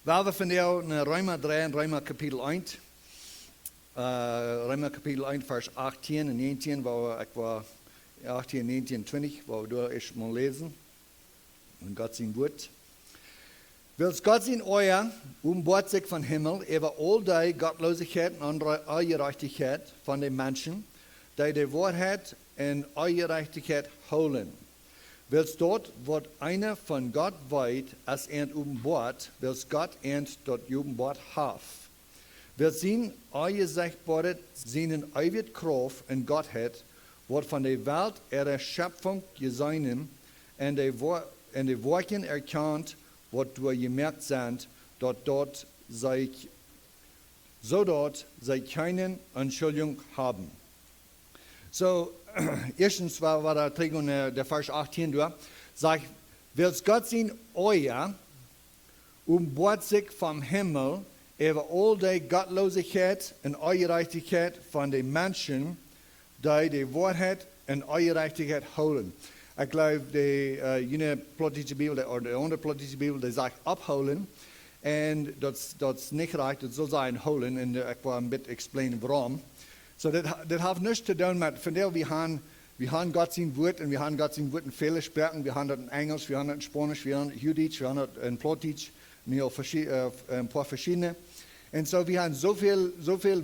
Waar we vandaag naar Römer 3 en Römer kapitel 1. Römer kapitel 1 vers 18 en 19, waar ik was 18, 19, 20, waar we door eens mal lezen. En God zijn woord. Wils God zijn oor boort zich van Himmel over al die Gottlosigkeit en ongerechtigheid van de mensen, die de waarheid en ongerechtigheid holen. Wils dort wat einer von Gott weet, als openbaart, wils God dat openbaart haf. Wils zien ongezichtbaarheid, zijn eiwit kracht en Godheid, wat van de Welt ihre Schöpfung gesehen en de Werken erkannt, wat door gemerkt zijn, zodat zij keine Entschuldigung haben. So, erstens war da Trägung der Vers 18 durch, sagt, wils Gott sein Euer boort sich vom Himmel über all die Gottlosigkeit und Ungerechtigkeit von den Menschen, die Wahrheit und Ungerechtigkeit holen. Ich glaube, die eine plottische Bibel oder die andere plottische Bibel, die sagt abholen. Und das nicht reicht, das soll sein holen. Und ich will ein bisschen explainen, warum. So, das hat nichts zu tun mit, von der wir haben Gott sein Wort und wir haben Gott sein Wort in vielen Sprachen. Wir haben das in Englisch, wir haben das in Spanisch, wir haben das in Jüdisch, wir haben das in Plottisch, ein paar verschiedene. Und so, wir haben so viel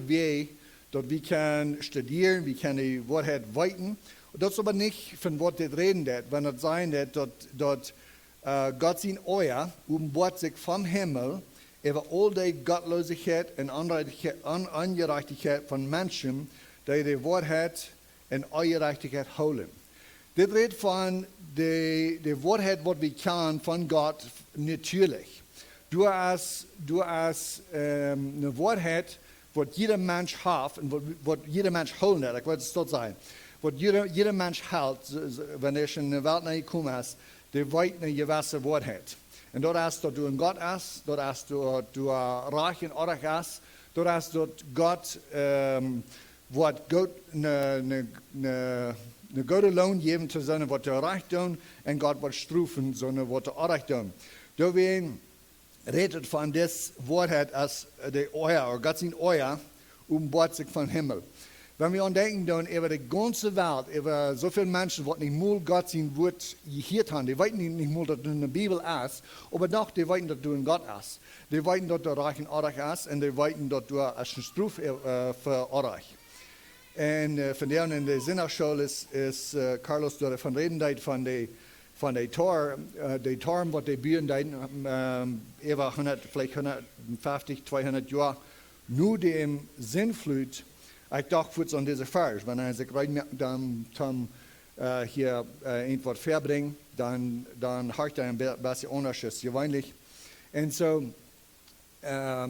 Wege, dass wir können studieren, wir können die Wahrheit weiten. Das ist aber nicht von was das reden wird, wenn das sein wird, dass Gott sein Euer boort sich vom Himmel über all die Gottlosigkeit und Ungerechtigkeit von Menschen, die Wahrheit und Ungerechtigkeit holen. Das redet von der Wahrheit, was wir kennen von Gott natürlich. Du hast eine Wahrheit, was jeder Mensch hat und was jeder Mensch holen hat. Ich wollte es dort sagen. Was jeder Mensch hält, wenn er schon in die Welt gekommen ist, der weiß eine gewisse Wahrheit. Und dort hast du ein Gott hast, dort hast du reich und arg hast, dort hast du Gott, was Gott eine gute Lohn geben zu sein, was er reich tun, und Gott was strufen, sondern was er arg tun. Deswegen redet von dieser Wahrheit als der Euer, oder Gott sein Euer, boort sich vom Himmel. Wenn wir denken dann über die ganze Welt, über so viele Menschen, die nicht mal Gott sein Wort gehört haben, die wissen nicht mal, dass du in der Bibel ist, aber doch, die wissen, dass du ein Gott ist. Die wissen, dass du reich und arg ist, und die wissen, dass du als ein Struf für arg. Und von der in der Sinnerschule ist Carlos davon reden, von der Tor, die Toren, die bauen, über vielleicht 150, 200 Jahre, nur dem Sinnflut. Ich dachte kurz an diese Vers, wenn er sich reinmerkt, dann hier irgendwas verbringen, dann hat er ein bisschen Unterschied, gewöhnlich. Und so, ja,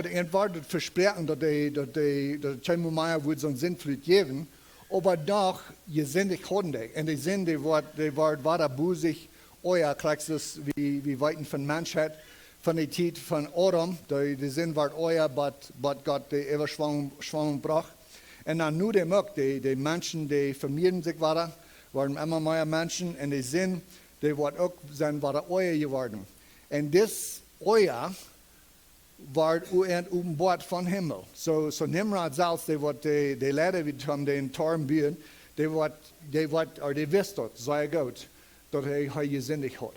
die Entwort versprechen, dass die Chemomeier wird so einen Sinnflut geben, aber doch, ihr sind nicht hundig. Und die sind, die wird weiter busig, euer kriegst es wie weiten von Menschheit, von der Zeit von Adam, die sind wird euer, but Gott die Überschwemmung brach. Und dann nur die Moakt, die Menschen, die vermehren sich weiter, waren immer mehr Menschen, und die sind, die wird auch sein, weiter euer geworden. Und das euer wird openbaart von Himmel. So Nimrod selbst, die Leute, die von den Toren bauen, die wisst dort, sei gut, dass er gesündigt hat.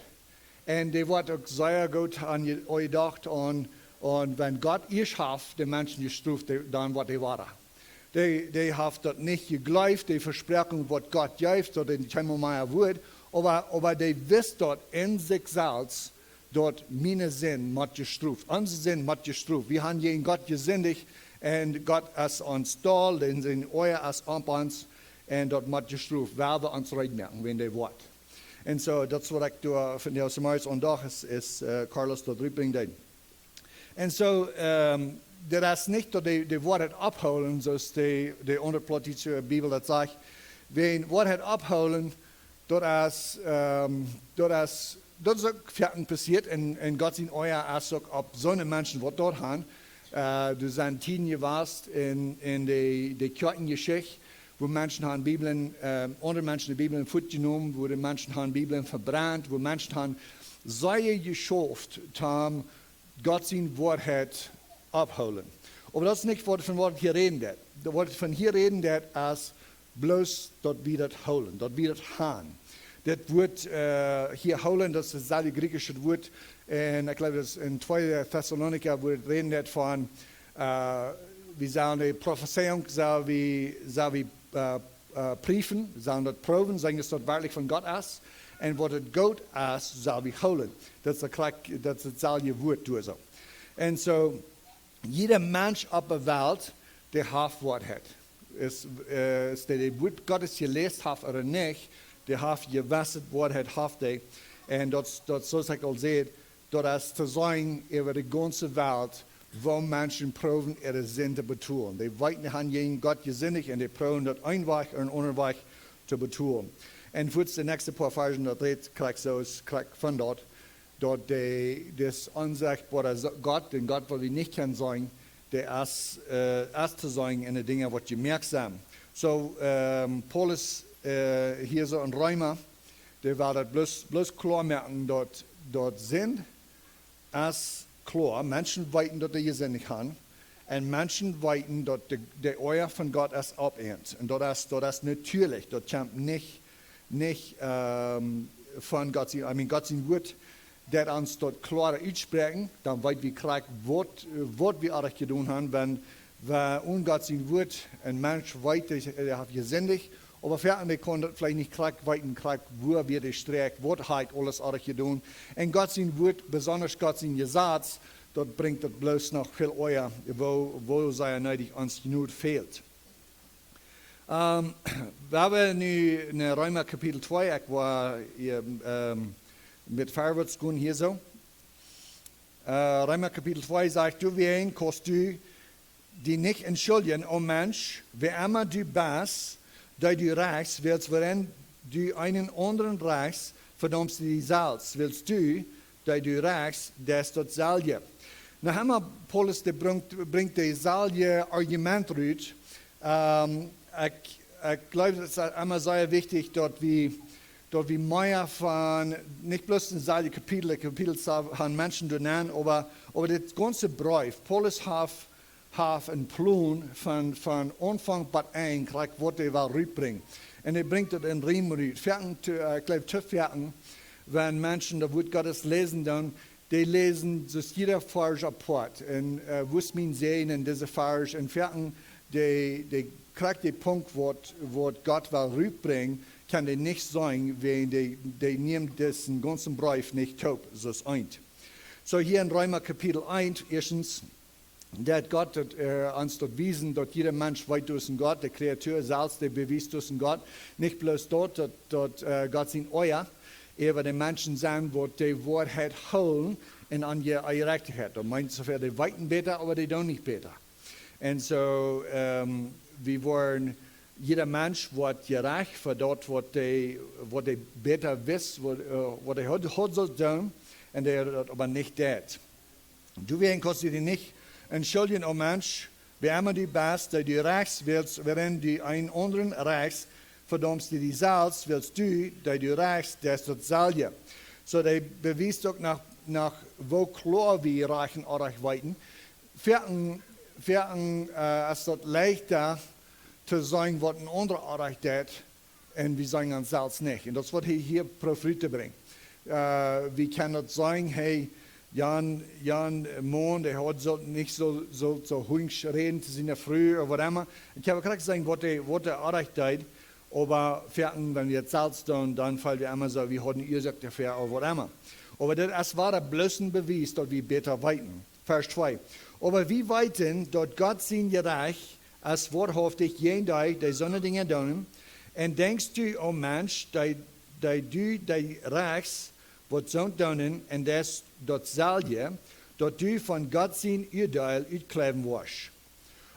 Und die wird auch sehr gut an euch gedacht, und wenn Gott ihr schafft, die Menschen gestruft, dann wird die wahr. Die haben das nicht geglaubt, die Versprechung, was Gott gibt, oder die Chemomeier wird, aber die wissen dort in sich selbst, dort meine Sinn wird gestruft, unser Sinn wird gestruft. Wir haben gegen Gott gesündigt, und Gott ist uns da, denn sein Euer ist an uns, und dort wird gestruft, wer wir uns reinmerken, wenn die Wort. Und so, das, was ich von der Samaris und doch ist Carlos dort bringt. Und so, das ist nicht, dass die Wahrheit abholen, so ist die unterplottische Bibel das sagt. Wenn Wahrheit abholen, das ist auch passiert, und Gott sein Euer ist auch ab so einen Menschen, die dort haben. Du sind Tien warst in die Kirchengeschichte, wo Menschen haben Bibeln, andere Menschen die Bibeln genommen, wo die Menschen haben Bibeln verbrannt, wo Menschen haben sehr geschafft, Gott sein Wort hat abholen. Aber das ist nicht, von was hier reden wird. Was von hier reden wird, als bloß dort wieder holen, dort wieder haben. Das Wort hier holen, das ist das griechische Wort. Und ich glaube, das in 2 Thessaloniker wird reden wird von, wie sagen die Prophezeiung, so wie Briefen, sagen dort Proben, sagen es dort wirklich von Gott aus. Und was es Gott ist, soll wir holen. Das ist das Wort durch so. Und so, jeder Mensch auf der Welt, der Wort hat. Ist der Wort Gottes gelesen hat oder nicht, der gewusst Wort hat, der. Und das soll ich auch sehen, das ist zu sein über die ganze Welt, wo Menschen proben, ihre Sinn zu betonen. Die weiten an jeden Gott gesinnig und die proben das ein Weg und anderen Weg zu betonen. Und für die nächsten paar Versen, das redet von dort, das Ansicht, wo Gott, den Gott, wo wir nicht kennen sollen, der ist zu sein in den Dingen, was wir merksam. So, Paulus hier so in Römer, der war das bloß klar merken, dort sind, als klar, Menschen weiten dort die Sinnig haben, und Menschen weiten dort der Euer von Gott erst abehrt. Und dort ist natürlich, dort kommt nicht von Gott, Gott sein Wort, der uns dort klar aussprechen, dann weit wir kriegen, was wir auch getan haben, wenn Gott sein Wort ein Mensch weiter hat gesendet, aber für andere konnte vielleicht nicht kriegen, wo wir die Strecke, was hat alles auch getan. Und Gott sein Wort, besonders Gott sein Gesetz, dort bringt das bloß noch viel Euer, wo sei nötig uns genug fehlt. Wir haben nu in Römer Kapitel 2, ich war hier, mit vorwärts gehen hier so. Römer Kapitel 2 sagt, du wen kannst du die nicht entschuldigen, o Mensch, wer immer du bist, da du reichst, willst, wenn du einen anderen reichst, verdammst du dich selbst. Willst du, da du reichst, das dort selbe. Na einmal Paulus bringt das selbe Argument raus. Ich glaube, es ist immer sehr wichtig, dort wie mehr von, nicht bloß in selben Kapitel haben Menschen nennen, aber das ganze Brief. Paulus hat einen Plan von Anfang bis Ende, was er rüberbringen. Und er bringt das in Riemen raus. Ich glaube, zu Vierten, wenn Menschen das Wort Gottes lesen, dann, die lesen das jeder Vers apart. Und was man sehen in dieser Vers, in Vierten, die kriegt den Punkt, wo Gott will rüberbringen, kann die nicht sein, wenn die nehmen diesen ganzen Brief nicht taub, so ist eint. So hier in Römer Kapitel 1, erstens, der hat Gott uns dort wiesen, dass jeder Mensch weit durch Gott, der Kreatur selbst, der bewies durch Gott, nicht bloß dort Gott sein Euer, aber die Menschen sein, wo die Wort hat holen und an ihr Recht hat. Und meint sofern die weiten besser, aber die tun nicht besser. Und so, wir wollen, jeder Mensch wird gerecht für dort, was die besser wissen, was er hat soll tun, und der aber nicht tut. Du kannst du dich nicht entschuldigen, o Mensch, wer immer du bist, der du reichst willst, während du einen anderen reichst, verdammst du dich selbst, willst du, der du reichst, das ist dasselbe. So, der beweist doch nach wo klar wir reichen oder weiten. Vierten ist es leichter zu sagen, was ein anderer erreicht hat, und wir sagen uns selbst nicht. Und das wird hier Profite bringen. Wir können das sagen, hey, Jan Mohn, der hat nicht so ruhig reden zu seiner Früh oder was immer. Ich habe gerade gesagt, was er erreicht hat, aber wenn wir selbst tun, dann fallen wir immer so, wir haben Ursache dafür oder was immer. Aber das war der bloßen Beweis, dass wir besser weiten. Vers 2. Aber wie weiten, dort Gott sein Reich, als wahrhaftig jeden Tag die Sonnendinge tun, und denkst du, o Mensch, da du die Reichs, was so tun, und das selbe, dass du von Gott sein Urteil utkleven wirst.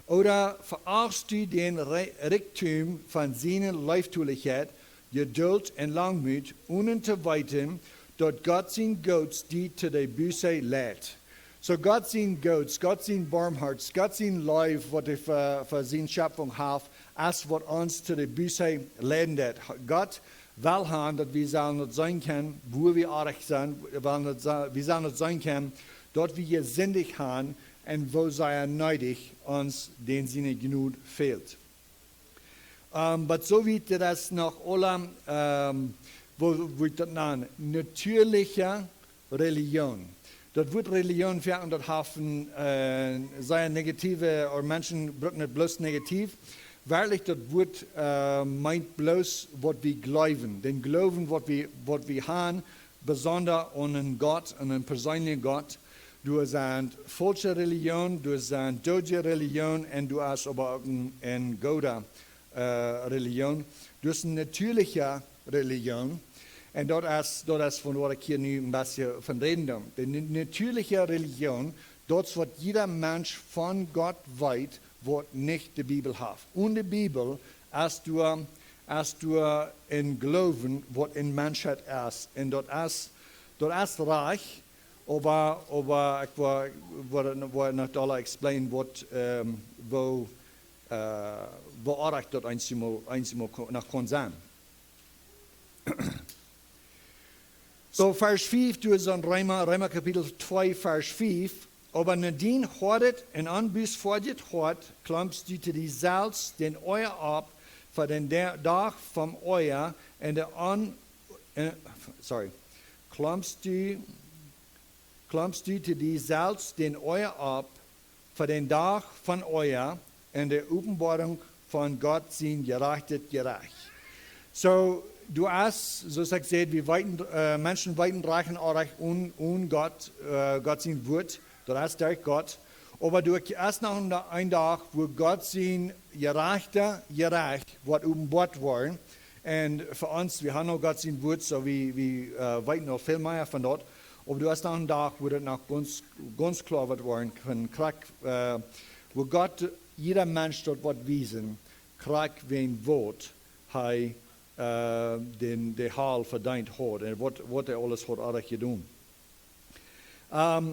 Oder verachtest du den Reichtum von seiner Leibtulichkeit, Geduld und Langmut, ohne zu weiten, dass Gott sein Gott die zu der Buße lädt. So Gott sein Gott, Gott sein Barmherz, Gott sein Leib, was er für seine Schöpfung hat, als was uns zu der Buße lädt. Gott will haben, dass wir sollen nicht sein können, wo wir artig sind, wir sollen nicht sein können, dort wie je sündig haben, und wo sei neidig uns, den seine Genut fehlt. Aber so wie das noch alle, wo ich das nenne, natürliche Religion. Dort wird Religion für und dort haben sei negative, oder Menschen brauchen nicht bloß negativ. Wahrlich, dort wird meint bloß, was wir glauben. Den Glauben, was wir haben, besonders an einen Gott, an einen persönlichen Gott. Du hast eine falsche Religion, du hast eine deutsche Religion und du hast aber auch eine gute Religion. Du hast eine natürliche Religion. Und dort ist von was ich hier nu ein bisschen von reden. Die natürliche Religion, dort wird jeder Mensch von Gott weit, was nicht die Bibel hat. Und die Bibel, als du in Glauben, was in Menschheit ist. Und dort ist reich. Aber ich will noch da explain, wo Arach dort einmal nach kann sein. So, Vers 5, du hast in Römer Kapitel 2, Vers 5. Aber nadien hordet en anbus vordet hort, klampst du te die zelfs den euer ab, voor den dag van euer en de klampst du te die zelfs den euer ab, voor den dag van euer en de openbaring van God zijn gerecht. So, du hast, so sagt sie, wie Menschen weiten reichen auch Gott sein Wort, da ist der Gott. Aber du hast noch einen Tag, wo Gott sein gerecht, was openbart worden. Und für uns, wir haben noch Gott sein Wort, so wie weit noch viel mehr von dort. Aber du hast noch einen Tag, wo das noch ganz klar wird worden, wo Gott jeder Mensch dort was wiesen, kriegt wie ein Wort, den Heil verdient hat und was er alles hat auch getan. Das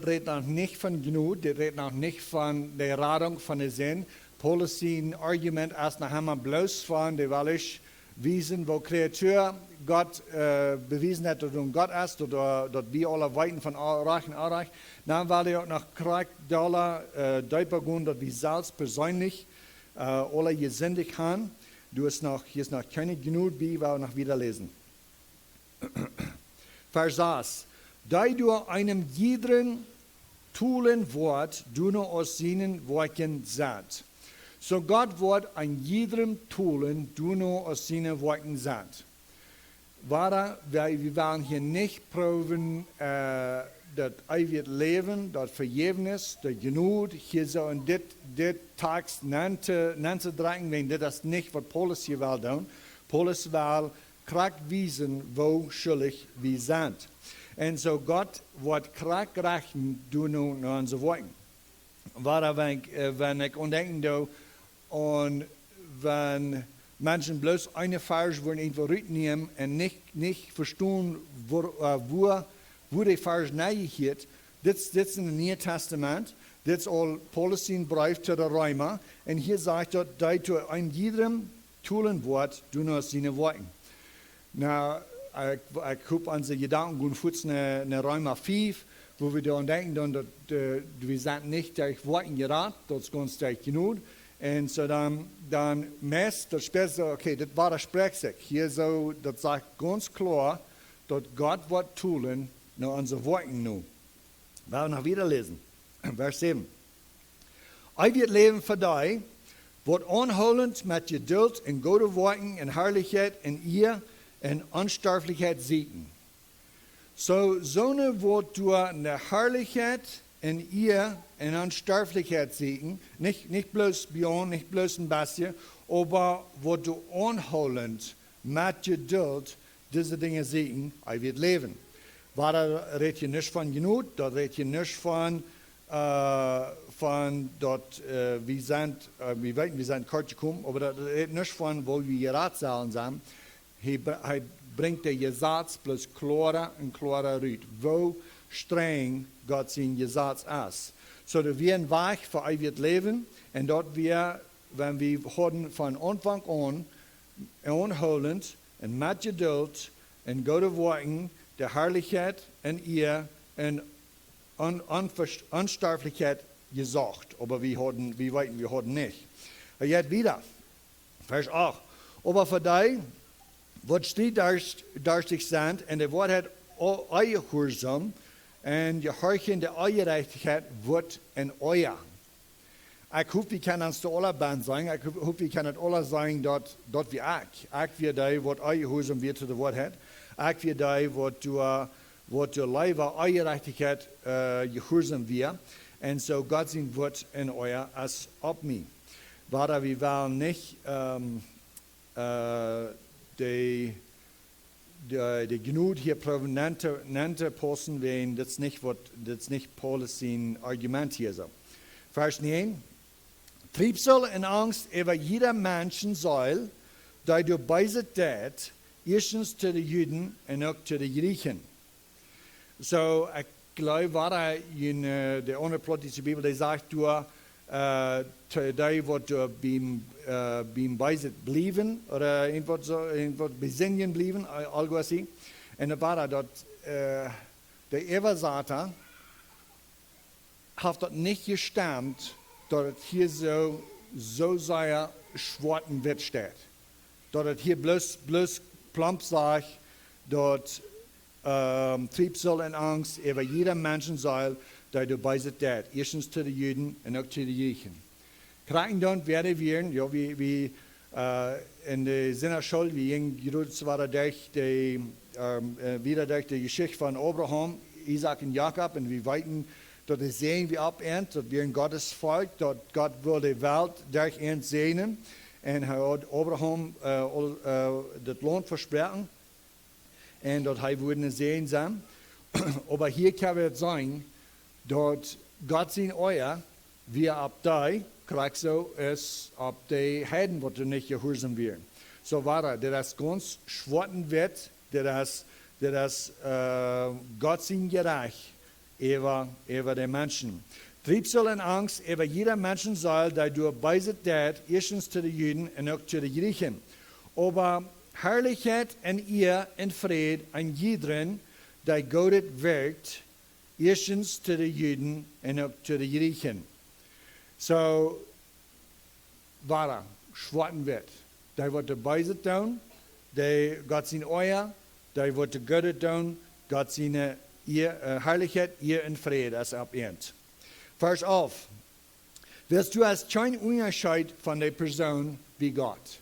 redet noch nicht von Genut, das redet noch nicht von der Radung von der Sinn. Paulus sein Argument erst nach einmal bloß von, der will ich wiesen, wo Kreatur Gott bewiesen hat, dass Gott ist, oder dass wir alle weiten von Reichen Arach. Dann will er auch noch Dollar deutlich gehen, dass wir selbst persönlich alle gesündigt haben. Hier ist noch keine Genut, wie wir noch wieder lesen. Vers 6. Da du einem jeden tulen Wort, du nur aus seinen Worten sagt. So Gott wird ein jedem tulen, du nur aus seinen Worten sagt. Wir wollen hier nicht proben, das ewige Leben, das Vergebnis, das Genut, hier so in dit Text nannte drängen, wenn das nicht, was Paulus hier will tun. Paulus will krack wiesen, wo schuldig wir sind. Und so Gott wird krack rechnen, du nur unsere Worte. Wenn ich denke, und wenn Menschen bloß eine Vers wollen irgendwo reinnehmen und nicht verstehen, wo die Vers nachgeht, das ist im Neuen Testament, das ist all Paulus in Brief zu der Römer, und hier sagt er, da du ein jedem tulen Wort, du nur seine Worte. Na, ich habe an die Gedanken gut kurz eine Römer 5, wo wir dann denken, dass wir sind nicht durch Worten geraten, das ist ganz durch genug. Und so dann meist, das später, okay, das war das Sprechzeug. Hier so, das sagt ganz klar, dass Gott wird tun, nur unsere Worte nur. Wir werden noch wieder lesen. Vers 7. Ich wird leben für dich, wird anholend mit Geduld in gute Worten in Herrlichkeit in ihr in Unsterblichkeit siegen. So eine wird du eine Herrlichkeit in ihr in Unsterblichkeit siegen, nicht bloß Björn, nicht bloß ein bisschen, aber wo du anholend mit Geduld diese Dinge siegen, ich wird leben. Da redet hier nicht von Genut, da redet hier nicht von dort, wir sind kurz gekommen, aber da redet nicht von, wo wir Ratszahlen sind. Er bringt der Gesetz bloß klarer und klarer raus, wo streng Gott sein Gesetz ist. So dass wir ein Weg für ewig leben und dort wir, wenn wir von Anfang an anholend und mit Geduld und gute Worten der Herrlichkeit in ihr in Unsterblichkeit gesagt, aber wir weiten, wir haben nicht. Und jetzt wieder, Vers 8. Aber für die, was steht durch sich sind, und der Wort hat euer Gehorsam, und Gehorchen der euer Gerechtigkeit wird in euer. Ich hoffe, wir können uns zu aller Band sagen, ich hoffe, wir können alle sagen, dort wie ich. Ich wie die, was euer Gehorsam wird zu dem Wort hat. Ich wie die, was du Leiber euer Gerechtigkeit Gehorsam wird. Und so Gott sein Wort in euer als ob mir. Weil wir wollen nicht die Genut hier provenante posten, wenn das nicht Paulus sein Argument hier so. Vers 9. Triebsel und Angst über jeder Menschen soll, da du beiset dat, erstens zu den Juden und auch zu den Griechen. So, ich glaube, war in der unreplottische Bibel, die sagt, du, die, wo du beim beiset blieben, oder irgendwo besinnen blieben, irgendwas. Und da war dort, der Eversater hat dort nicht gestimmt, dass hier so sehr schwarzen Wert steht. Dass hier bloß plump sagt, dort Triebsel und Angst über jeder Menschen soll, da du beiset dat. Erstens zu den Juden und auch zu den Griechen. Kriegen dann werden wir, ja, wie in der Sinnerschule, wie Jeruz war wieder durch die Geschichte von Abraham, Isaac und Jakob, und wir weiten, dort sehen wir ab, dort wir ein Gottes Volk, dort Gott will die Welt durch ihn segnen, und er hat Abraham das Lohn versprochen, und dort würden sehen sein. Aber hier kann es sein, dort Gott sein euer, wir ab da, kriegt so es ab die Heiden, was du nicht gehorsam werden. So war er, der das ganz schwarzen wird, der das Gott sein gerecht über die Menschen. Triebsel und Angst über jeder Menschen soll, da du beiset dat, erstens zu den Juden und auch zu den Griechen. Aber Herrlichkeit und ihr und Fried an jederen, der Gott wirkt, erstens zu den Juden und auch zu den Griechen. So, war er, schwarzen wird. Da wird der beiset tun, der Gott sein euer, da wird der Gott tun, Gott seine Herrlichkeit, ihr und Fried, als abend. Vers 11. Willst du als kein Unterschied von der Person wie Gott?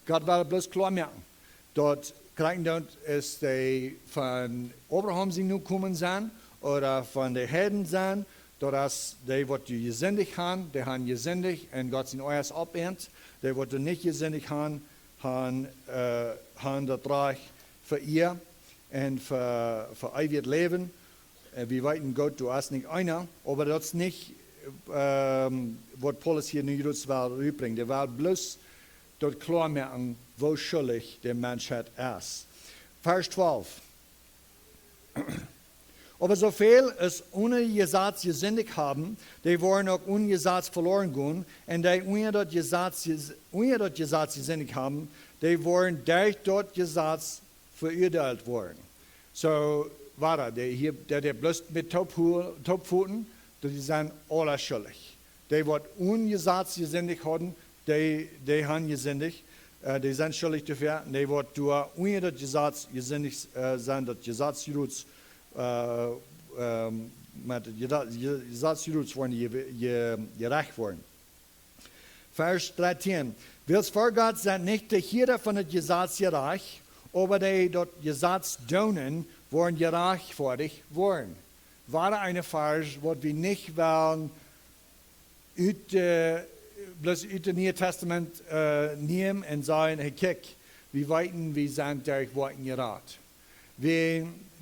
Gott will bloß klar machen. Dort kriegen dort ist die von Abraham sie nun kommen sein, oder von den Helden sein, dass die, was du gesündigt haben, die haben gesündigt und Gott sein euers abend. Die, was du nicht gesündigt haben das Reich für ihr und für ewig Leben. Wir weiten Gott, du hast nicht einer, aber das ist nicht, was Paulus hier in Jeruz rüberbringt. Der will bloß dort klar machen, wo schuldig der Mensch ist. Vers 12. Aber so viel es ohne Gesetz gesündigt haben, die wollen auch ohne Gesetz verloren gehen, und die ohne dort Gesetz gesündigt haben, die wollen durch dort Gesetz verurteilt worden. So war er, der bloß mit Taubpfoten, die sind alle schuldig. Die, die ohne Gesetz gesündigt haben, die haben gesündigt, die sind schuldig dafür. Die, die ohne das Gesetz gesündigt sind, das Gesetz Jeruz, met Gesetzjuts worden gerecht worden. Vers 13. Wils vor Gott sind nicht die Herde von dem Gesetz gerecht, aber die dort Gesetz tun, worden gerecht vor dich worden. War eine Vers, was wir nicht wollen, bloß aus dem Neuen Testament nehmen und sagen, hey, kick, wir weiten, wir sind durch Worten gerecht.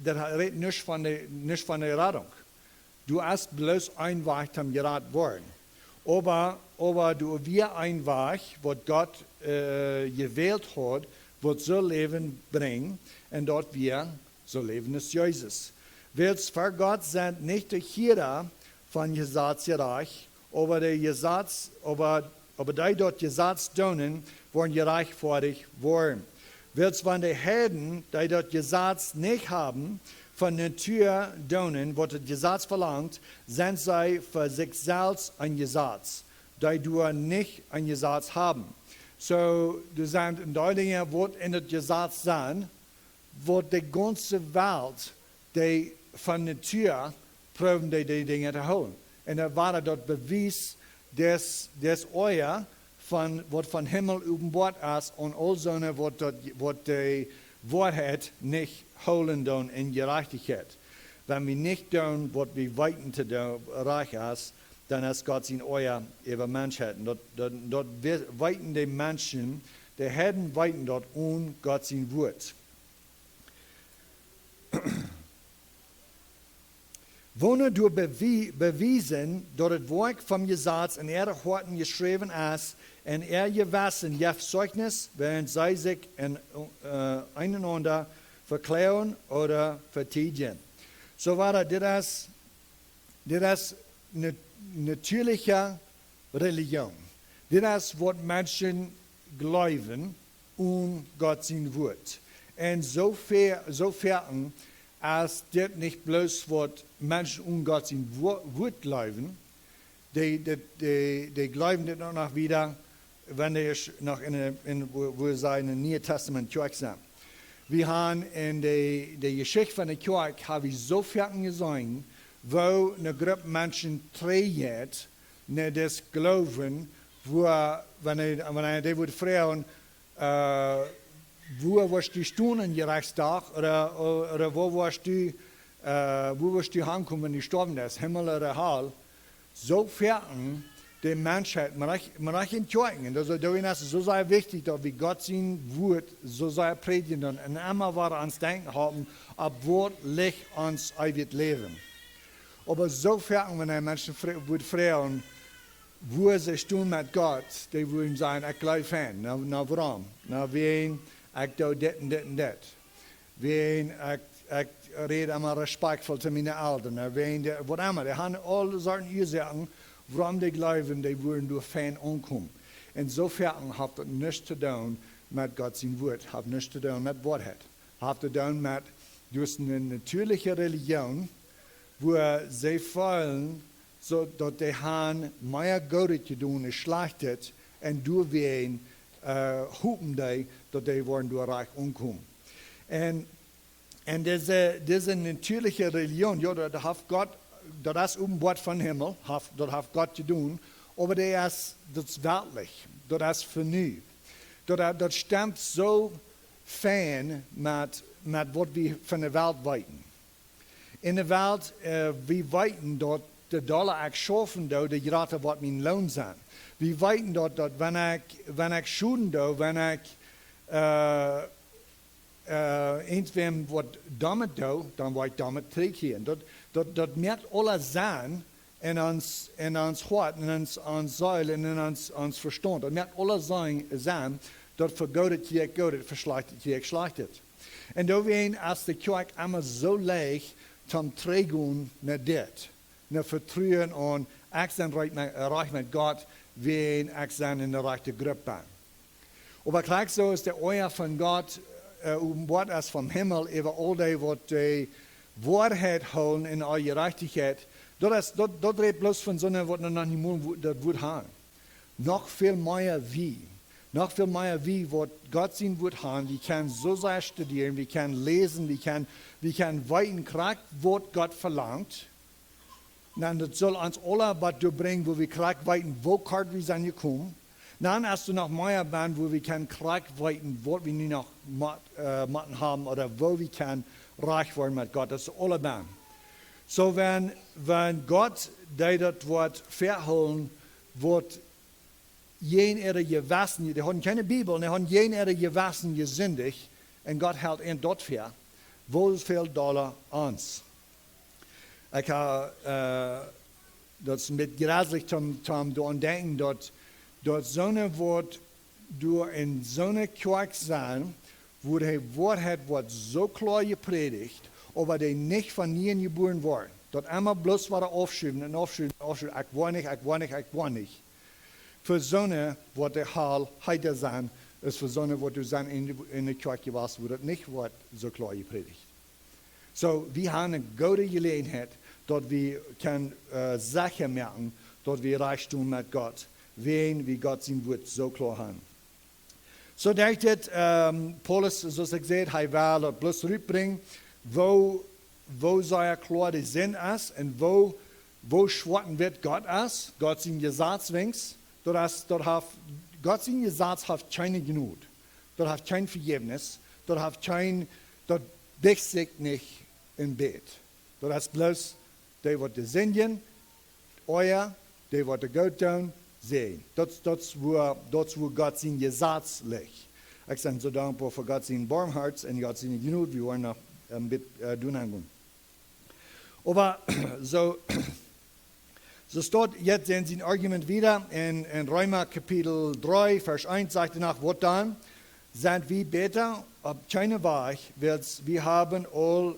Das redet nicht von der Rettung. Du hast bloß ein Weg zum gerettet worden. Aber du wir ein Weg, was Gott gewählt hat, wird so Leben bringen, und dort wir so leben ist Jesus. Willst für Gott sind nicht die Herde von Gesetz gerecht, aber die dort Gesetz tun, wollen gerecht vor dich worden. Willst von den Helden, die dort Gesetz nicht haben, von Natur doen, wat het Gesetz verlangt, sind sie für sich selbst ein Gesetz, die du nicht ein Gesetz haben. So, du sind in Deutungen, wat in het Gesetz sein, wat die ganze Welt, die von Natur, proben die Dinge zu holen. Und da war dort Beweis, dass euer, wat von Himmel über Bord ist, und all so eine, wat die Wahrheit nicht holen doen in Gerechtigkeit. Wenn wir nicht tun, was wir weiten zu reich ist, dann ist Gott sein Euer über Menschheit. Dort weiten die Menschen, die Herden weiten dort Gott sein Wort. Wohne du bewiesen, dass das Werk vom Gesetz in ihre Horten geschrieben ist, und gewassen, ja Zeugnis, während sie sich einander verklären oder verteidigen. So war das eine natürliche Religion. Das ist, was Menschen glauben Gott sein Wort. Und sofern als das nicht bloß, was Menschen Gott sein Wort glauben, die glauben das noch wieder, wenn die noch wo sie in Neuen Testament Kirche sind. Wir haben in der Geschichte von der Kirche habe ich so viel gesehen, wo eine Gruppe Menschen trägt, das Glauben, wo, wenn die würde fragen, wo warst du stunden am Reichstag oder wo warst du heimgekommen, wenn du gestorben ist, Himmel oder Hall, so fern die Menschheit, man recht in Kirchen, das ist so sehr wichtig, dass wir Gott sein Wort so sehr predigen und immer wieder ans Denken haben, ab Wort liegt uns ewig Leben. Aber so fern, wenn ein Mensch würde fragen, wo sie stehen mit Gott, die würden sagen, ich glaube fan. Na warum? Na wen, ich tue dit und dit und dit. Wen, ich rede immer respektvoll zu meinen Eltern. Wen, was immer. Die haben alle Sorten Ursachen, warum die glauben, die würden durch Fan ankommen. Insofern hat das nichts zu tun mit Gott sein Wort, hat nichts zu tun mit Wahrheit. Hat zu tun mit, durch eine natürliche Religion, wo sie fallen, so dass die haben mehr Gutes zu tun, ist schlechtet, und durch wen hupen die, dass die wollen durch Reich umkommen. Und diese natürliche Religion, ja, das hat Gott, das ist Wort von Himmel, das hat Gott zu tun, aber das ist weltlich, das ist vernünftig. Das stammt so fern mit was wir von der Welt weiten. In der Welt, wir weiten dort, de dollar ik schaffen doe, de gratis wat mijn loon zijn. We weten dat wanneer ik schulden doe, wanneer ik eens wat damit doe, dan word ik damit terugkeren. Dat merkt alle zijn in ons hart, in ons ziel en in ons verstand. Dat merkt alle zijn dat vergodet je godet, verslechtet je slechtet. En daarin als de kerk immer zo leeg, tam tregun naar dit. Naar vertrouwen aan, ik ben reich met God, wen ik ben in de rechte groep ben. Aber gleich so ist der Euer von Gott, Wort ist vom Himmel, über all die, was die Wahrheit holen in eure Gerechtigkeit. Das redet bloß von so einer, was noch nicht mehr das Wort haben. Noch viel mehr wie. Noch viel mehr wie, was Gott sein Wort haben. Wir können so sehr studieren, wir können lesen, wir können weiten kriegen, was Gott verlangt. Dann das soll uns alle was bringen, wo wir kriegen, weiten, wo kart wir sind gekommen. Dann hast du noch mehr Band, wo wir können kriegen, weiten, wo wir nicht noch machen haben oder wo wir können reich werden mit Gott. Das ist alle Band. So wenn Gott das Wort verholen, wird jen ihre gewassen, die haben keine Bibel, die haben jen ihre gewassen gesündigt, und Gott hält ihn dort für. Wo viel Dollar uns? Ich habe das mit grässlich daran denken, dort so eine Wort, du in so eine Kirche sein, wo die Wahrheit wird so klar gepredigt, aber die nicht von ihnen geboren worden. Dort einmal bloß war aufschreiben, ich war nicht. Für so eine, wo der Hall heute sein, ist für so eine, wo du sein in der Kirche warst, wo das nicht wird so klar gepredigt. So, wir haben eine gute Gelegenheit, dort wir können Sachen merken, dort wir Reichtum mit Gott, wie Gott sein Wort so klar haben. So denkt Paulus, zoals ik zei, hij wil dat bloß rüberbringen, wo sei klar der Sinn ist und wo schwatten wird Gott ist. Gott sein Gesetz wenigstens. Gott sein Gesetz hat keine Genug. Dort hat kein Vergebnis. Dort dich sich nicht im Bett. Dort ist bloß, der wird singen, euer, der wird Gott tun, sehen. Das wo Gott sein Gesetz liegt. Ich bin so dankbar für Gott sein Barmherz und Gott sein Genug, wir wollen noch ein bisschen tun angehen. Aber so steht jetzt in sein Argument wieder in Römer Kapitel 3, Vers 1, sagt er nach, was dann? Sind wir besser, ob keine Weich, wir haben all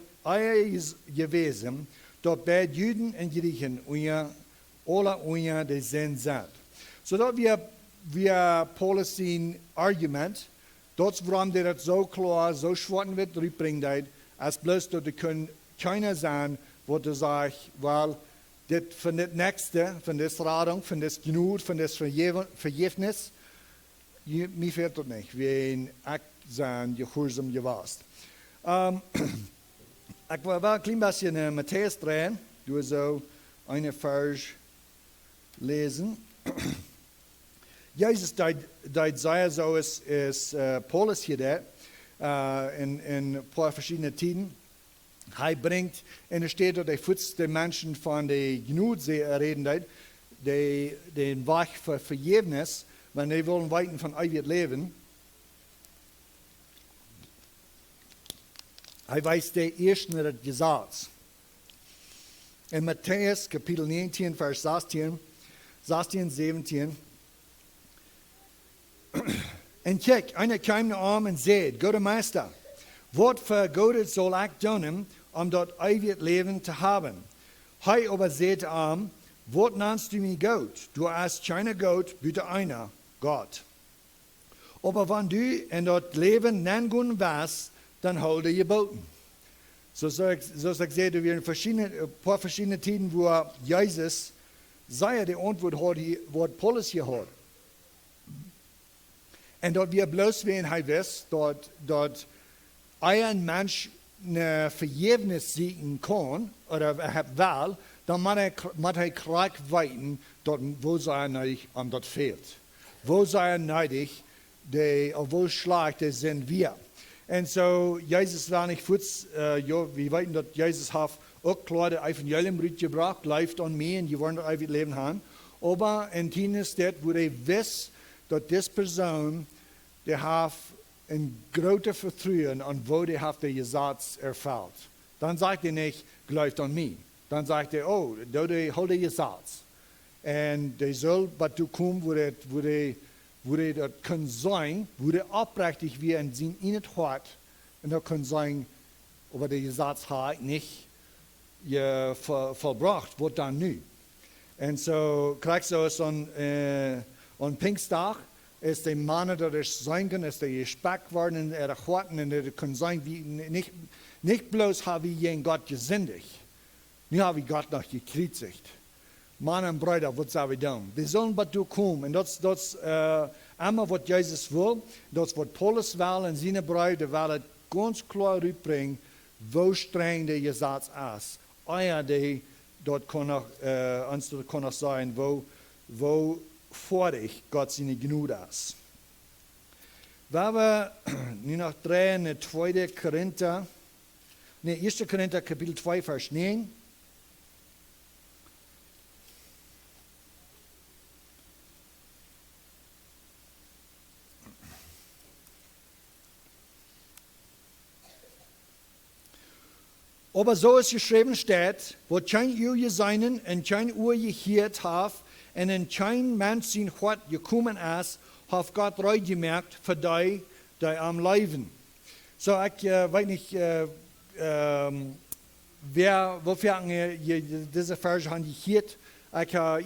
gewesen, dort bei Juden und Griechen, alle die sind. So dort wir Paulus sein Argument, dort warum der das so klar, so schwarz wird, rüberbringt, als bloß dort können keiner sein, wo du sagst, weil das von das Nächste, von das Radung, von das Genug, von das Vergebnis, mir fehlt das nicht, wenn ich sein Gehorsam gewasst. Ich will ein klein bisschen Matthäus drehen, du so eine Vers lesen. Jesus sei so ist Paulus hier in ein paar verschiedene Tiden. Er bringt, und es steht, dass er die Menschen von der Genug reden, den Weg für Vergebnis, wenn die wollen weiten von ewig leben. Er weiß der ersten das Gesetz. In Matthäus Kapitel 19, Vers 16, 17. Und kijk, einer kam naar hem en zei, Gode Meister, wat voor Gode soll ich tun, dat ewig Leben zu haben? Hij aber zei ihm, wat nennst du mir Gott? Du hast keine Gott, bitte einer, Gott. Aber wenn du in dat Leben nennen wirst, dann hol dir geboten. So ich sehe, wir in ein paar verschiedene Tiden, wo Jesus sei die Antwort hat, was Paulus hier hat. Und dort wir bloß wenn er weiß, dort ein Mensch eine Vergebnis sehen kann, oder er hat Wahl, dann muss er gleich weiten, dort, wo sei er neidig, dort fehlt. Wo sei er neidig, wo schlecht sind wir. Und so, Jesus war nicht futz, wir weiten, dass Jesus hat auch klar das Evangelium mitgebracht, läuft an mir und die wollen das ewig Leben haben. Aber in Tines dort, wo er weiß, dass diese Person, die hat ein großes Vertrauen an wo die hat der Gesetz erfüllt. Dann sagt er nicht, glaubt an mich. Dann sagt er, oh, da hol der Gesetz. Und der soll, was du kommst, wo das kann sein, wo der aufrichtig wie in sein Innet hat, und das kann sein, aber der Gesetz hat nicht vollbracht, was dann nicht. Und so kriegst du es an Pfingsttag, ist der Mann, der es sein kann, ist der gespackt worden, und er hat, und er kann sein, wie nicht bloß habe ich ihn Gott gesündigt, nicht habe ich Gott noch gekreuzigt. Mann und Brüder, was soll ich tun? Die sollen bei dir kommen, und das einmal, was Jesus will, das, was Paulus will, und seine Brüder will ganz klar rüberbringen, wo streng der Gesetz ist. Die dort kann auch sein, wo vorig Gott seine Gnade ist. Wenn wir nu noch drehen, 1. Korinther Kapitel 2, Vers 9. Aber so es geschrieben steht, wo kein Uhr gesehen und kein Uhr gehört hat, und in kein Mensch sein Hort gekommen ist, hat Gott treu gemerkt für die am Leben. So, ich weiß nicht, wofür diese Verse haben gehört.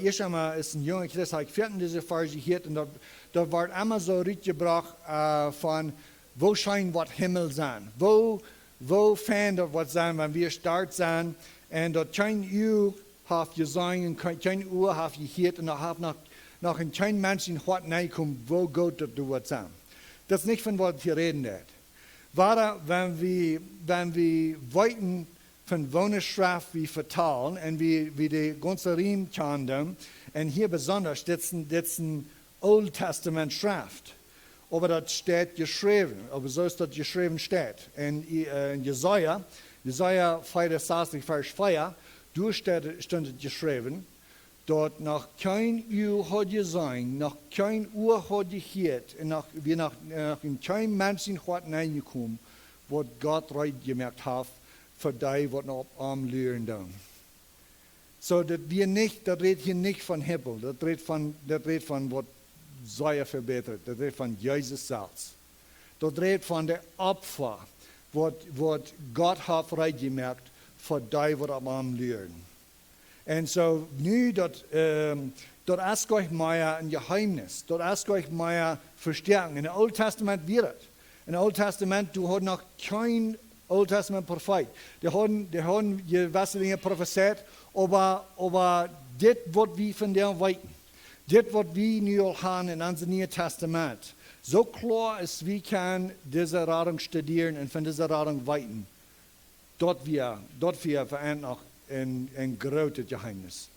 Erst einmal ist ein junger Christ, ich habe diese Verse gehört, und da wird immer so gebracht von, wo scheint was Himmel sein, wo wo fan dat wat zijn, wenn wir start zijn, en dat geen uur heeft je zijn, en geen uur heeft je hier, en dan heeft nog een geen mensen wat neerkomt, wo gaat dat du wat zijn. Dat is niet van wat je reden net. Waar, wenn wir weiten von Wohnerschrift wie vertalen, en wie de ganze Riem kennen, en hier besonders, das ist ein Old Testament Schrift. Aber das steht geschrieben, aber so ist das geschrieben steht. In Jesaja 64, Vers 4, da stand es geschrieben, dort nach kein Uhr hat gesehen, nach kein Uhr hat gehört, und nach kein Menschen hat reingekommen, was Gott recht gemerkt hat, für die, was noch am Lehren dann. So, das redet hier nicht von Himmel, das redet von was sei verbessert. Das redet von Jesus selbst. Das redet von der Opfer, was Gott hat freigemerkt für die, was am Lehren. Und so, nu, das ist euch mehr ein Geheimnis. Das ist euch mehr Verstärkung. In dem Alten Testament wird es. In dem Alten Testament, du hast noch kein Old Testament Prophet. Die haben gewisse Dinge prophezeit, aber das, was wir von dem weiten, das, was wir nu haben in unserem Neuen Testament, so klar ist, wie kann diese Radung studieren und von dieser Radung weiten. Dort wir verändern noch ein großes Geheimnis.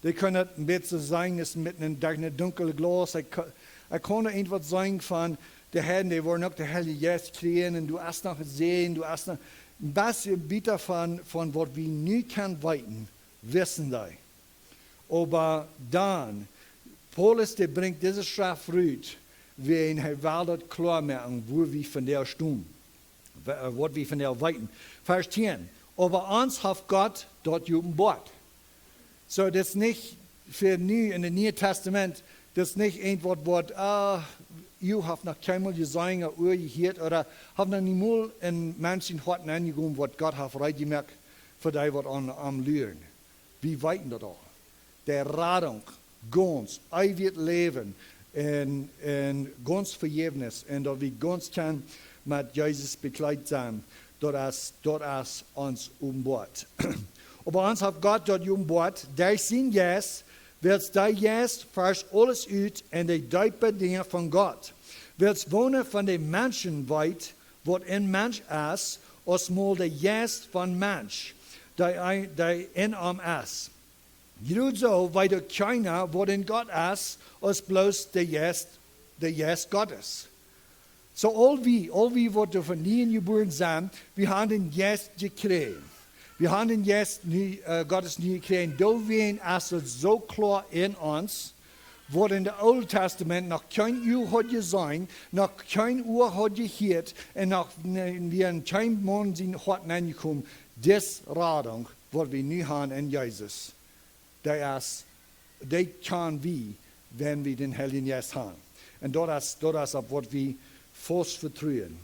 Die können ein bisschen sagen, es mit einem dunklen Glas. Ich kann irgendwas sagen von der Herren, die wollen noch der Heilige Geist kriegen und du hast noch sehen, du hast noch ein bisschen bitter von was wir nie können weiten, wissen die. Aber dann, Paulus, der bringt diese Schrift rüt, wenn er will das klar machen, wo wir von der stehen, was wir von der weiten. Vers 10. Aber uns hat Gott dort gegenübergebracht. So, das ist nicht für nu in dem Neuen Testament, das ist nicht irgendwas, was, ihr habt noch keinmal gesehen oder gehört, oder habt noch niemals in Menschen Horten angekommen, was Gott hat freigemerkt für die, was am Lehren. Wie weiten das auch? Der Radung, ganz, ewig Leben, und ganz Vergebnis, und dass wir ganz kann mit Jesus bekleidet sein. Das ist uns Bord. Aber uns hat Gott dort Bord, der sind jetzt, wird der jetzt fast alles uit en de diepe dingen van God. Wird wonen van de mensen weit, wat in Mensch is, als mal de jest van Mensch, die in is. Je doet zo, weil de keiner, wat in God is, als bloos de jest Gottes. So all wie wat er von nie geboren zijn, wir haben den Jest gekregen. Wir haben den Jest Gottes nie gekriegt. Da wen ist es so klar in uns, wo in dem Alten Testament noch kein Uhr hat gesehen, noch kein Uhr hat gehört, und noch wir in kein Mond sind hat hineingekommen. Das Radung, was wir nie haben in Jesus, das kann wir, wenn wir den Heiligen Geist haben. Und das ist auf was wir fast vertrauen.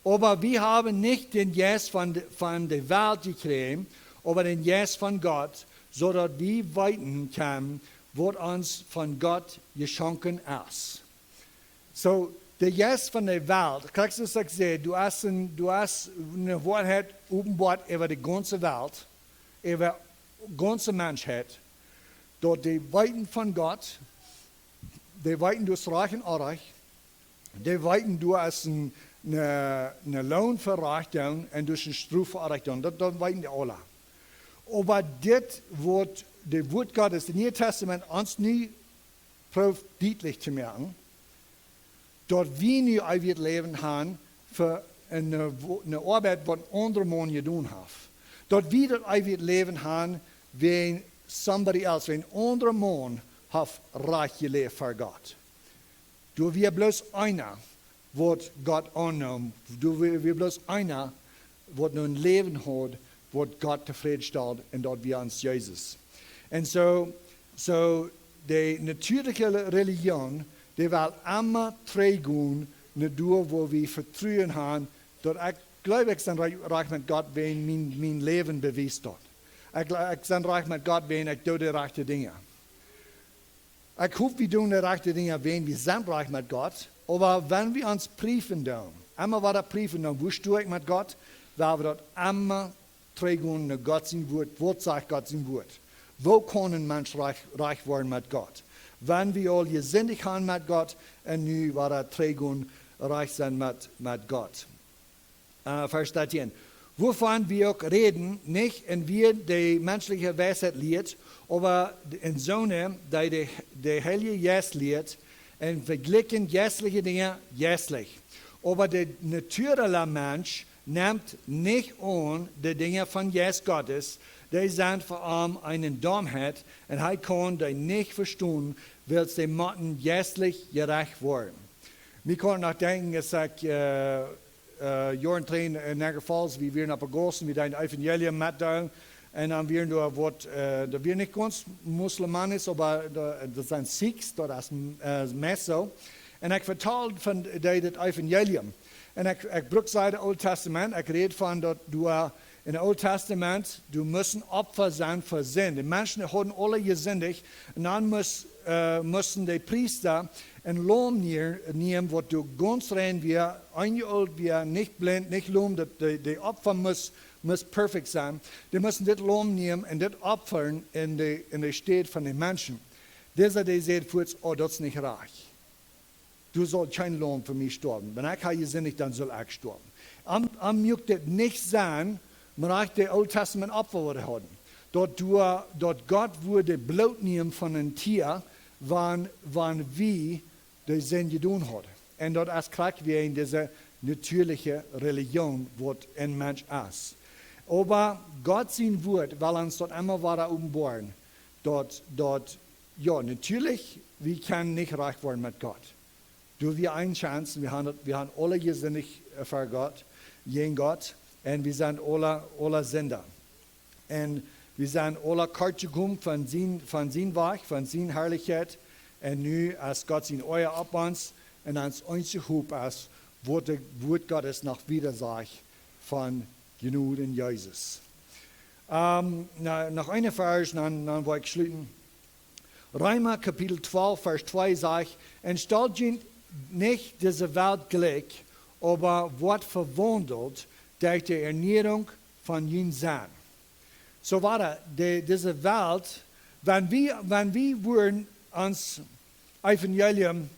Aber wir haben nicht den Geist von der Welt gekriegt, aber den Geist von Gott, sodass wir weiten können, was uns von Gott geschenkt ist. So, der Geist von der Welt, kannst du sagen, du hast eine Wahrheit openbart über die ganze Welt, über die ganze Menschheit, dort die weiten von Gott, die weiten durch Reich und Unreich, die weiten durch eine Lohn für Reichtum und durch eine Strafe für Reichtum. Das weiten die alle. Aber das wird, das Wort Gottes, das Neue Testament, uns nie deutlich zu merken, dort wir nie ein Leben haben für eine Arbeit, die andere Menschen getan haben. Dort wir das ein Leben haben, wenn somebody else, wenn andere Menschen hat reich gelebt für Gott. Du wir bloß einer, was Gott annimmt. Du wir bloß einer, was nun Leben hat, was Gott zufriedenstellt, und dort wir uns Jesus. Und so die natürliche Religion, die will immer trägen, nur wo wir Vertrauen haben, dort ich glaube ich dann reich mit Gott, wenn mein Leben beweist dort. Ich dann reich mit Gott, wenn ich tue die rechten Dinge. Ich hoffe, wir tun die rechten Dinge, wenn wir sind reich mit Gott, aber wenn wir uns prüfen tun, immer wieder prüfen, dann wo stehe ich mit Gott, weil wir dort immer trägen nach Gott sein Wort, was sagt Gott sein Wort. Wo kann ein Mensch reich werden mit Gott? Wenn wir all gesinnig haben mit Gott, und nu wir trägen reich sein mit Gott. Vers 13. Wovon wir auch reden, nicht in wir die menschliche Weisheit lehrt, aber in Sonne, die Heilige Geist lehrt, und verglichen geistliche Dinge geistlich. Aber der natürliche Mensch nimmt nicht an die Dinge von Geist Gottes, die sind vor allem einen Dummheit, und er kann die nicht verstehen, weil sie müssen geistlich gerecht werden. Wir können auch denken, es sagt, Jaren train in Niagara Falls, wie wir nach Pagossen, wie dein Evangelium mitteilen, und dann wir nur wat, da wir nicht ganz Muslimisch, aber das sind Sikhs, das ist Meso. Und ich vertel von das Evangelium. Und ich brauche seit dem Alten Testament, ich rede von, dass du in dem Alten Testament, du musst Opfer sein für Sinn. Die Menschen haben alle gesündigt, und dann müssen die Priester ein Lohn nehmen, wo du ganz rein wir, eingeholt wir, nicht blind, nicht Lohn, die Opfer muss perfekt sein. Die müssen das Lohn nehmen und das opfern in der Stadt von den Menschen. Dieser, der sagt, oh, das ist nicht reich. Du sollst kein Lohn für mich sterben. Wenn ich habe gesündigt, dann soll ich sterben. Am mögt das nicht sein, man ich der Old Testament Opfer wurde haben. Dort Gott würde Blut nehmen von einem Tier, wann wie die Sinn getan hat. Und dort ist klar wie in dieser natürliche Religion, was ein Mensch ist. Aber Gott sein Wort, weil uns dort immer weiter umbauen. Ja, natürlich, wir können nicht reich werden mit Gott. Du, wir eine Chance, wir haben alle gesündigt für Gott, gegen Gott, und wir sind alle Sünder. Und wir sind alle kort gekommen von seinem Werk, von seiner Herrlichkeit, und nu, als Gott sein Euer ab uns, und als uns gehoben ist, wird Gott es noch wieder sagt von Genug in Jesus. Noch eine Vers, dann wollte ich schließen. Römer Kapitel 12, Vers 2 sagt, und stellt nicht diese Welt gleich, aber wird verwandelt durch die Ernährung von jen Sein. So war diese Welt, wenn wir würden uns Evangelium,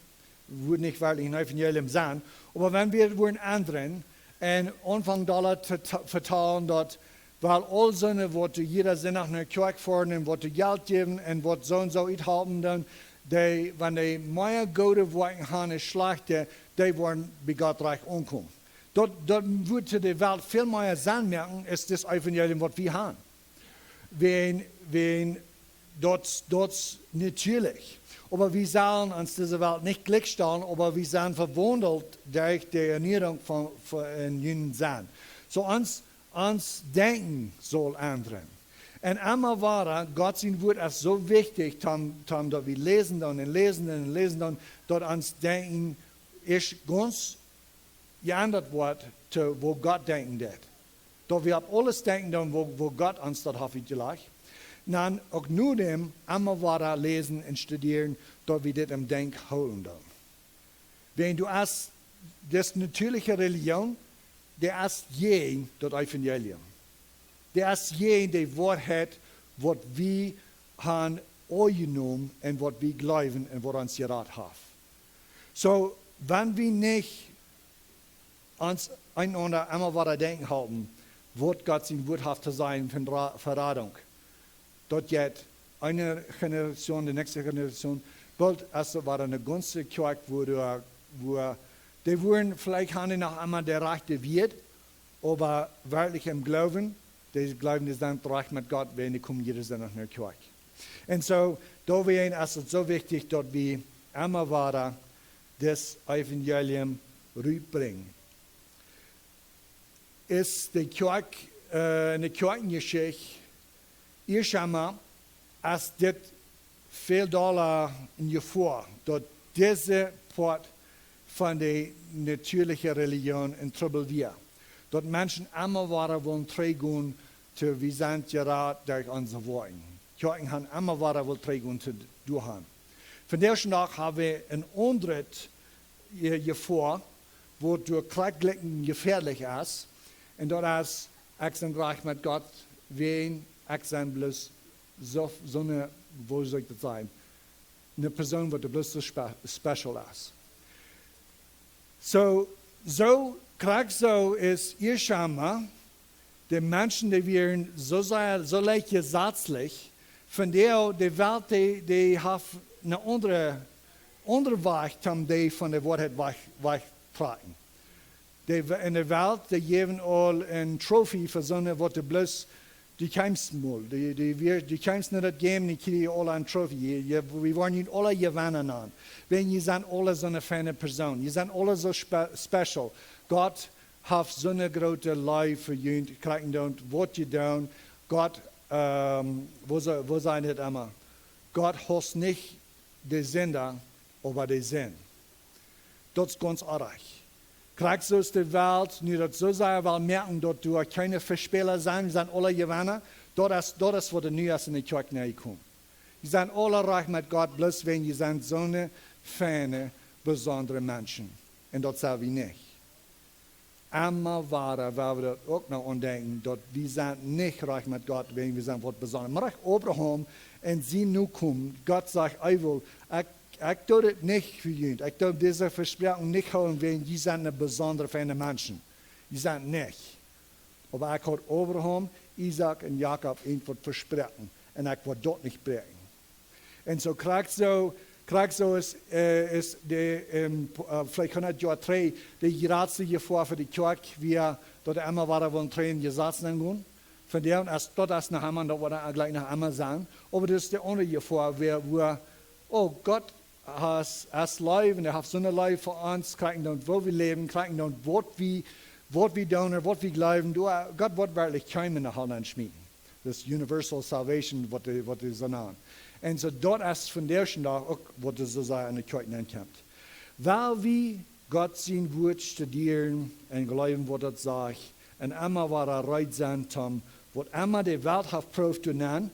würde nicht wirklich ein Evangelium sein, aber wenn wir würden anderen und anfangen da zu vertalen, dort, weil all seine Worte, jeder sind nach einer Kirche fahren und Worte Geld geben und Worte so und so haben, dann, wenn die mehr gute Worte haben, ist schlechte, die wollen bei Gott reich ankommen. Dort würde die Welt viel mehr sein merken, ist das Evangelium, was wir haben. Wenn dort natürlich. Aber wir sollen uns diese Welt nicht gleichstellen, aber wir sind verwandelt durch die Ernährung von jenen Sein. So uns Denken soll ändern. Und immer weiter, Gott sein Wort ist so wichtig, dass wir lesen und lesen, dass uns Denken ist ganz geändert wird, wo Gott denken wird. Dass wir auf alles denken, wo Gott uns das hat gleich. Dann auch nur dem immer weiter lesen und studieren, dass wir das im Denk holen. Wenn du hast das natürliche Religion, der ist je das Evangelium. Der ist je die Wahrheit, was wir haben angenommen und was wir glauben und was uns geraten hat. So, wenn wir nicht uns einander immer weiter denken haben, wird Gott sein Wort hat zu sein für Verratung. Dort jetzt eine Generation, die nächste Generation, bald war eine ganze Kirche, wo die wurden vielleicht haben noch einmal der Rechte wird, aber wirklich im Glauben, die glauben, die sind reich mit Gott, wenn die kommen, jeder sind nach einer Kirche. Und so, da wäre es so wichtig, dass wir immer weiter das Evangelium rüberbringen. Ist die Kirche, eine Kirchengeschichte, ich einmal, als das viel Dollar in ihr vor, dass diese Part von der natürlichen Religion in Trouble wird. Dass Menschen immer weiter wollen tragen, wir sind gerade durch unsere Worte. Kirchen haben immer weiter wollen tragen zu durchhaben. Von der Tag haben wir ein anderes vor, wo door krijglijken gefährlich is. En dat is, ik zijn reich met God, ween, ik zijn bloos zo'n, hoe zou ik dat zeggen, een persoon wat bloos zo special is. So krijg zo is eerst de mensen die werden zo leicht gesetzlich, von der de Welt die heeft een andere weg om die van de waarheid wegtrekken. In de wereld, die geven al een trofee voor zo'n wat de bloos die keims moet. Die keims niet dat geven, die krijgen al een trofee. We worden niet alle gewannen aan. Wenn je zijn alle zo'n fijne persoon. Je zijn alle zo special. God heeft zo'n grote life voor je. Krijgen dan wat je doet. God, wo zijn het allemaal? God heeft niet de zender, maar de zin. Dat is ganz erg. Krijg zo is de wereld, nu dat zo zijn wel merken dat we keine Verspeler zijn, we zijn alle gewannen. Dat is wat er nu is in de kerk neerkomt. Je zijn alle reich met God, bloos wenn je zijn zo'n fijne, bijzondere mensen. En dat zijn we niet. Amma waar we dat ook nog ontdekken, dat we zijn niet reich met God, wenn we zijn wat bijzonder. Maar ik Abraham en sie nu komt, God zegt, ik doe het niet voor jullie. Ik doe deze verspreking niet houden, want jullie zijn een bijzondere fijne mensen. Je zijn niet. Maar ik had Abraham, Isaac en Jacob een wat verspreken. En ik word dat niet breken. En zo krijg zo is vielleicht 100 Jahre 3, de raadste gevoel voor de kerk, wie dat de Emma waren van 3 gezaten gaan. Von der als dat is naar Hammer, dat we gleich naar Emma zijn. Maar dat is de andere gevoel, waar God has life en hij heeft zo'n life voor ons, krijgen dan waar we leven, krijgen dan wat we doen en wat we geloven. God wordt werkelijk komen naar Holland schmieden. Dus universal salvation, wat is dan aan. En zo dat is van deze dag ook wat er zo in de kerk aankomt. Waar we God zijn woord studeren en geloven wat dat zegt, en immer waar reit zijn om wat immer de wereld heeft proef te doen,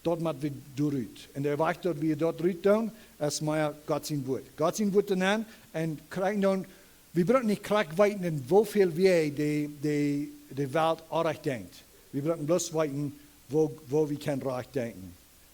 dat moet we doen. En de weg dat we dat doen, is maar God zijn woord. God zijn woord te doen en krijgen dan, we moeten niet krijgen weten in hoeveel wij de wereld erg denkt. We moeten bloos weten, wo we kunnen recht denken.